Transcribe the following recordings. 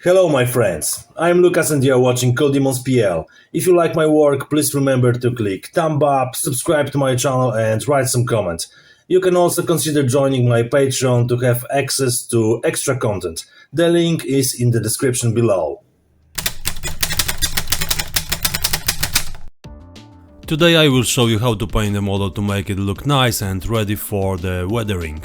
Hello my friends, I'm Lucas and you are watching coldemonspl. If you like my work, please remember to click thumb up, subscribe to my channel and write some comment. You can also consider joining my Patreon to have access to extra content. The link is in the description below. Today I will show you how to paint a model to make it look nice and ready for the weathering.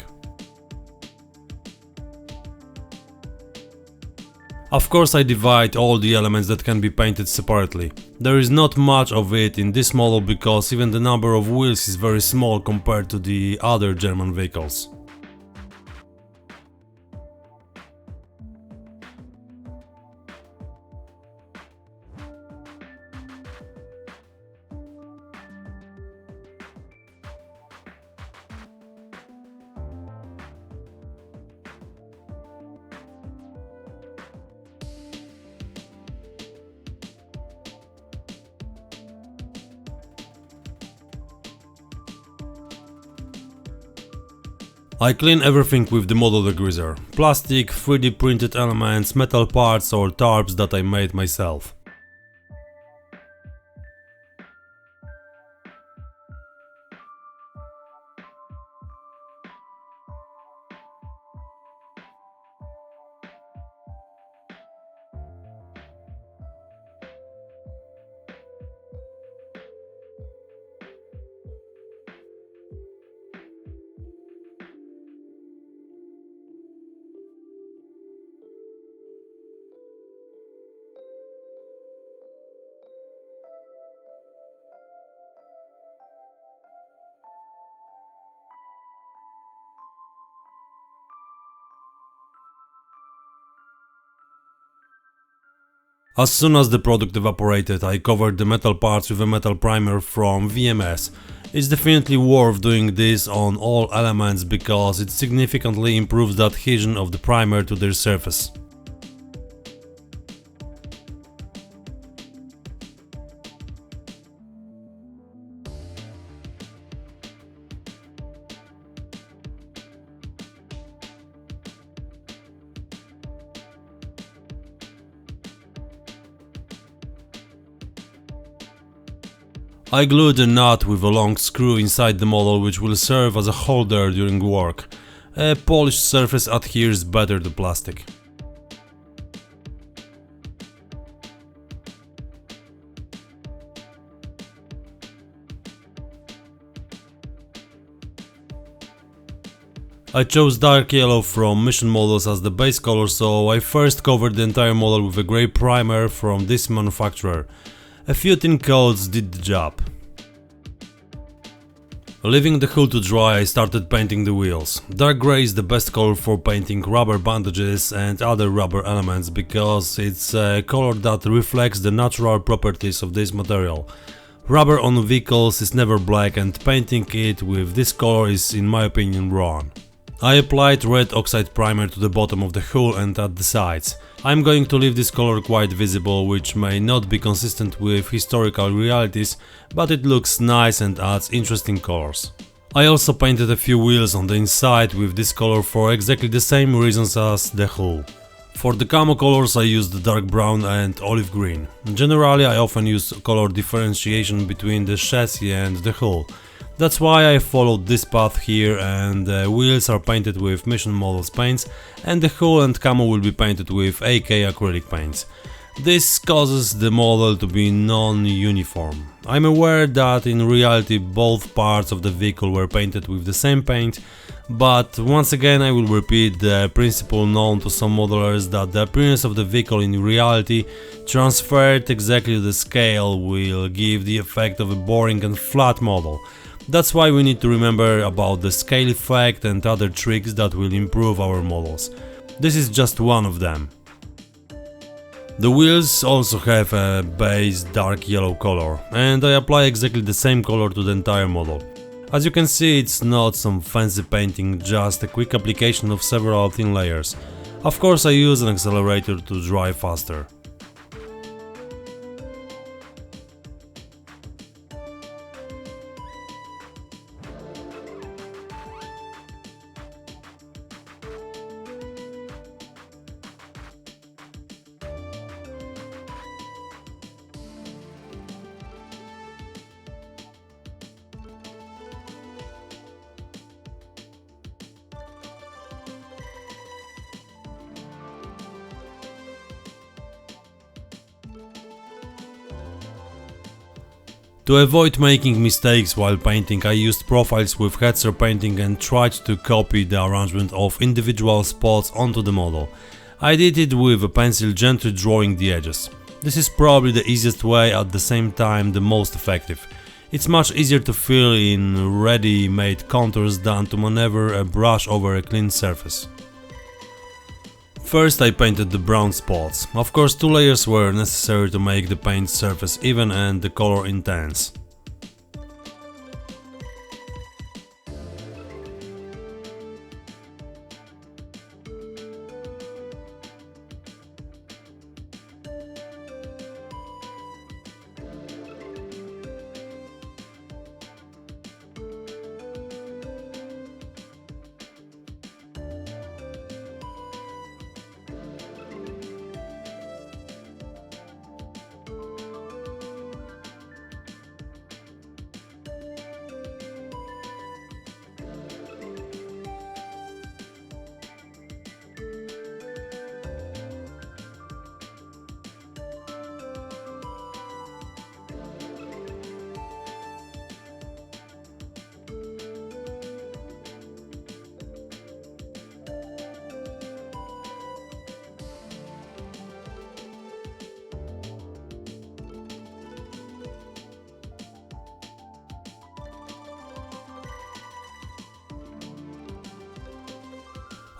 Of course I divide all the elements that can be painted separately. There is not much of it in this model because even the number of wheels is very small compared to the other German vehicles. I clean everything with the model degreaser. Plastic, 3D printed elements, metal parts or tarps that I made myself. As soon as the product evaporated, I covered the metal parts with a metal primer from VMS. It's definitely worth doing this on all elements because it significantly improves the adhesion of the primer to their surface. I glued a nut with a long screw inside the model which will serve as a holder during work. A polished surface adheres better to plastic. I chose dark yellow from Mission models as the base color, so I first covered the entire model with a grey primer from this manufacturer. A few thin coats did the job. Leaving the hull to dry, I started painting the wheels. Dark grey is the best color for painting rubber bandages and other rubber elements because it's a color that reflects the natural properties of this material. Rubber on vehicles is never black and painting it with this color is, in my opinion, wrong. I applied red oxide primer to the bottom of the hull and at the sides. I'm going to leave this color quite visible, which may not be consistent with historical realities, but it looks nice and adds interesting colors. I also painted a few wheels on the inside with this color for exactly the same reasons as the hull. For the camo colors I used dark brown and olive green. Generally I often use color differentiation between the chassis and the hull. That's why I followed this path here, and the wheels are painted with Mission Models paints and the hull and camo will be painted with AK acrylic paints. This causes the model to be non-uniform. I'm aware that in reality both parts of the vehicle were painted with the same paint, but once again I will repeat the principle known to some modelers that the appearance of the vehicle in reality transferred exactly to the scale will give the effect of a boring and flat model. That's why we need to remember about the scale effect and other tricks that will improve our models. This is just one of them. The wheels also have a base dark yellow color, and I apply exactly the same color to the entire model. As you can see, it's not some fancy painting, just a quick application of several thin layers. Of course I use an accelerator to dry faster. To avoid making mistakes while painting, I used profiles with Hetzer painting and tried to copy the arrangement of individual spots onto the model. I did it with a pencil, gently drawing the edges. This is probably the easiest way, at the same time the most effective. It's much easier to fill in ready-made contours than to maneuver a brush over a clean surface. First I painted the brown spots. Of course 2 layers were necessary to make the paint surface even and the color intense.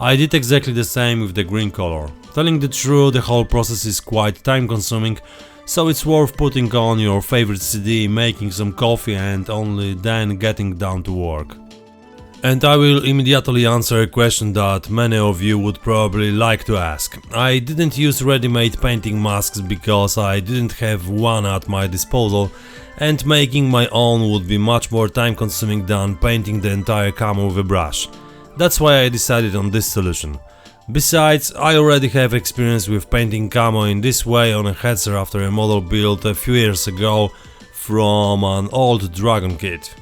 I did exactly the same with the green color. Telling the truth, the whole process is quite time consuming, so it's worth putting on your favorite CD, making some coffee and only then getting down to work. And I will immediately answer a question that many of you would probably like to ask. I didn't use ready-made painting masks because I didn't have one at my disposal, and making my own would be much more time consuming than painting the entire camo with a brush. That's why I decided on this solution. Besides, I already have experience with painting camo in this way on a Hetzer after a model built a few years ago from an old Dragon kit.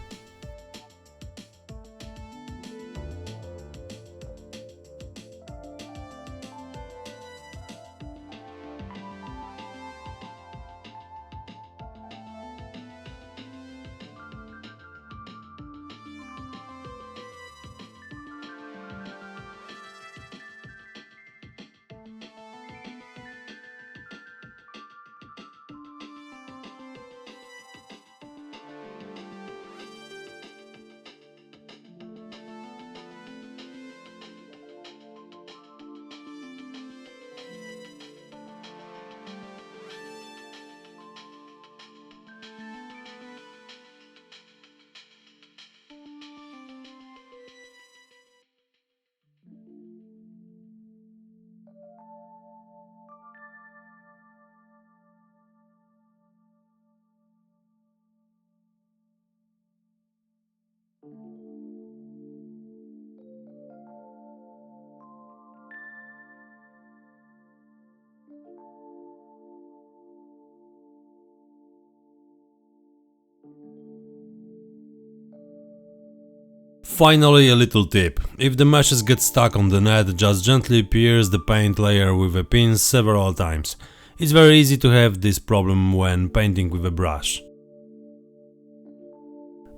Finally, a little tip. If the meshes get stuck on the net, just gently pierce the paint layer with a pin several times. It's very easy to have this problem when painting with a brush.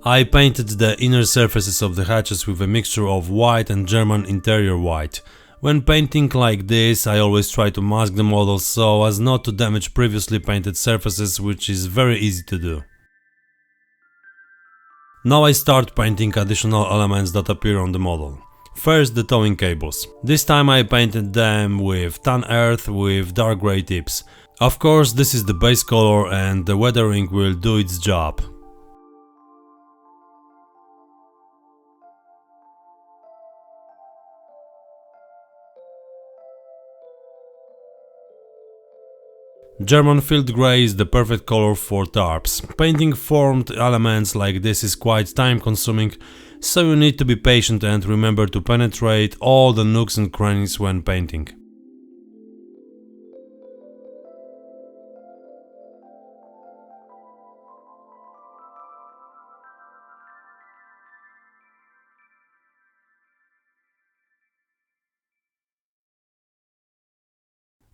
I painted the inner surfaces of the hatches with a mixture of white and German interior white. When painting like this, I always try to mask the model so as not to damage previously painted surfaces, which is very easy to do. Now I start painting additional elements that appear on the model. First, the towing cables. This time I painted them with tan earth with dark grey tips. Of course, this is the base color and the weathering will do its job. German field grey is the perfect color for tarps. Painting formed elements like this is quite time consuming, so you need to be patient and remember to penetrate all the nooks and crannies when painting.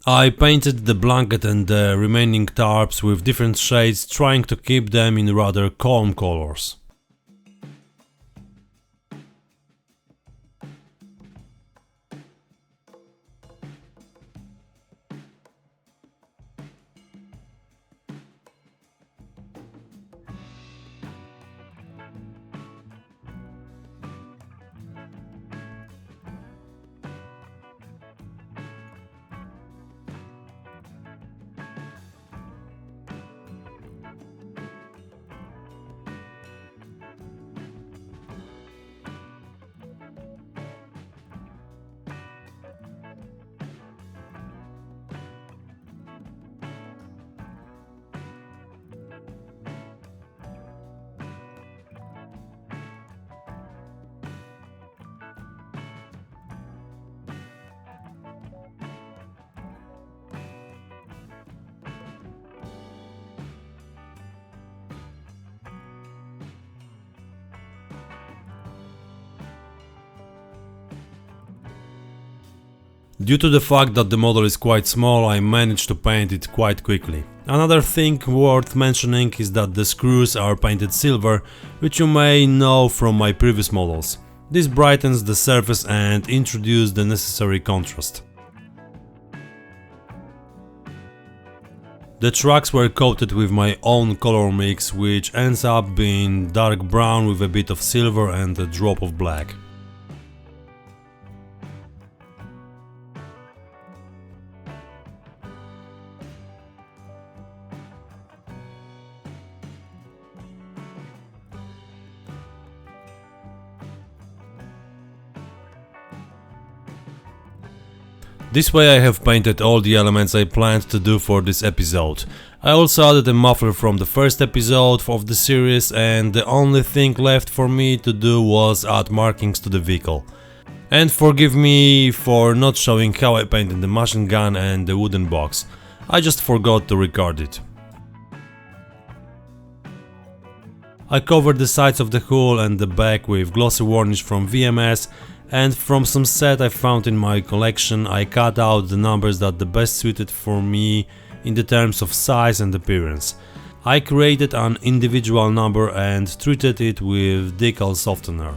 I painted the blanket and the remaining tarps with different shades, trying to keep them in rather calm colors. Due to the fact that the model is quite small, I managed to paint it quite quickly. Another thing worth mentioning is that the screws are painted silver, which you may know from my previous models. This brightens the surface and introduces the necessary contrast. The tracks were coated with my own color mix, which ends up being dark brown with a bit of silver and a drop of black. This way I have painted all the elements I planned to do for this episode. I also added a muffler from the first episode of the series, and the only thing left for me to do was add markings to the vehicle. And forgive me for not showing how I painted the machine gun and the wooden box. I just forgot to record it. I covered the sides of the hull and the back with glossy varnish from VMS, and from some set I found in my collection I cut out the numbers that the best suited for me in the terms of size and appearance. I created an individual number and treated it with decal softener.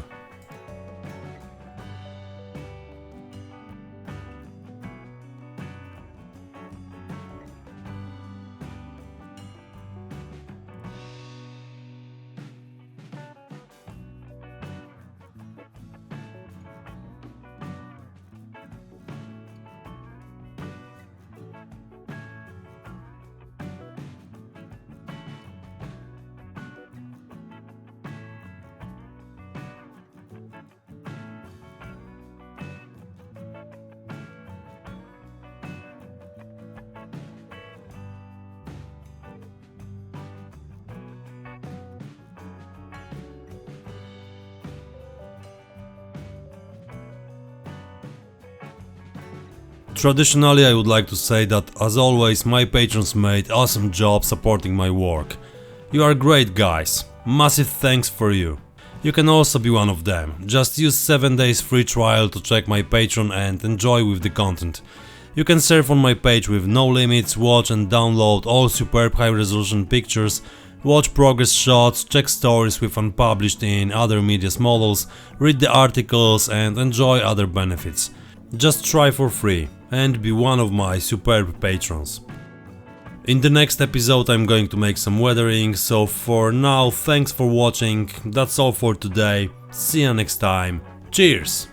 Traditionally, I would like to say that, as always, my patrons made awesome job supporting my work. You are great guys, massive thanks for you. You can also be one of them. Just use 7 days free trial to check my Patreon and enjoy with the content. You can surf on my page with no limits, watch and download all superb high resolution pictures, watch progress shots, check stories with unpublished in other media's models, read the articles and enjoy other benefits. Just try for free and be one of my superb patrons. In the next episode I'm going to make some weathering, so for now thanks for watching, that's all for today, see you next time, cheers!